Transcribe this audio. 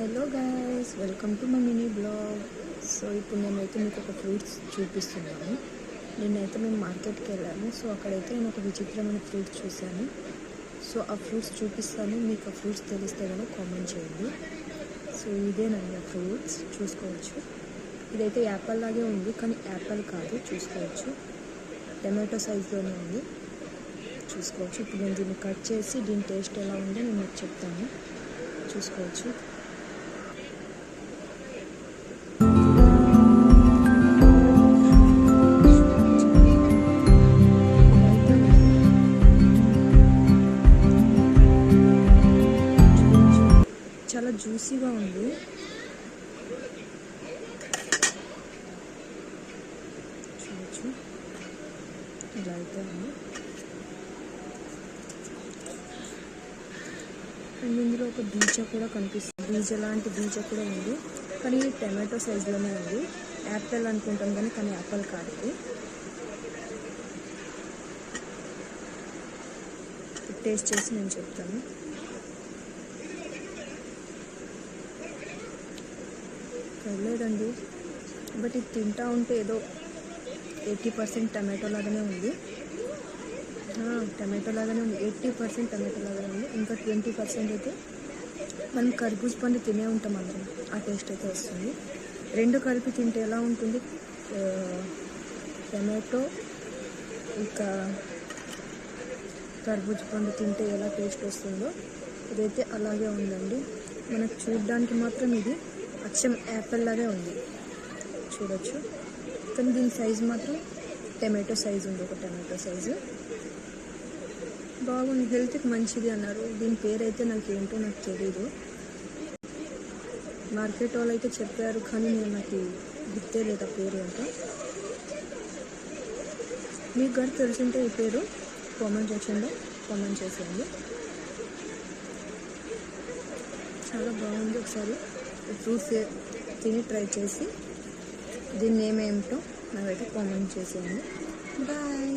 Hello guys, welcome to my mini blog. So ఇప్పుడు నేనైతే మీకు ఒక ఫ్రూట్స్ చూపిస్తున్నాను. నిన్నైతే మేము మార్కెట్కి వెళ్ళాము. సో అక్కడైతే నేను ఒక విచిత్రమైన ఫ్రూట్స్ చూశాను. సో ఆ ఫ్రూట్స్ చూపిస్తాను, మీకు ఆ ఫ్రూట్స్ తెలిస్తే కనుక కామెంట్ చేయండి. సో ఇదేనండి ఆ ఫ్రూట్స్, చూసుకోవచ్చు. ఇదైతే యాపిల్ లాగే ఉంది, కానీ యాపిల్ కాదు, చూసుకోవచ్చు. టమాటో సైజ్లోనే ఉంది, చూసుకోవచ్చు. ఇప్పుడు నేను దీన్ని కట్ చేసి దీని టేస్ట్ ఎలా ఉందో నేను మీకు చెప్తాను, చూసుకోవచ్చు. చాలా జ్యూసీగా ఉంది. చూడచ్చు, ఇలా అయితే ఉంది. అండ్ ఇందులో ఒక బీజ కూడా కనిపిస్తుంది, బీజ లాంటి బీజ కూడా ఉంది, కానీ టమాటో సైజులోనే ఉంది. యాపిల్ అనుకుంటాం కానీ యాపిల్ కాదు. టేస్ట్ చేసి నేను చెప్తాను. పర్లేదండి, బట్ ఇది తింటా ఉంటే ఏదో 80% టమాటో లాగానే ఉంది. టమాటో లాగానే ఉంది, 80% టమాటో లాగానే ఉంది. ఇంకా 20% అయితే మనం కర్బూజ పండు తినే ఉంటాం అందరం, ఆ టేస్ట్ అయితే వస్తుంది. రెండు కలిపి తింటే ఎలా ఉంటుంది, టమాటో ఇంకా కర్బూజ పండు తింటే ఎలా టేస్ట్ వస్తుందో ఇదైతే అలాగే ఉందండి. మనకు చూడడానికి మాత్రం ఇది అచ్చం యాపిల్ లాగే ఉంది, చూడొచ్చు. కానీ దీని సైజు మాత్రం టమాటో సైజు ఉంది, ఒక టమాటో సైజు. బాగుంది, హెల్త్కి మంచిది అన్నారు. దీని పేరు అయితే నాకు తెలీదు. మార్కెట్ వాళ్ళు అయితే చెప్పారు, కానీ నేను నాకు గుర్తే లేదు ఆ పేరు ఏంటో. మీకు గారు తెలిసింటే ఈ పేరు కామెంట్ సెక్షన్లో కామెంట్ చేసేయండి. చాలా బాగుంది. ఒకసారి ఫ్రూట్స్ తిని ట్రై చేసి దీన్ని ఏమేమిటో నాకైతే కామెంట్ చేసేయండి. బాయ్.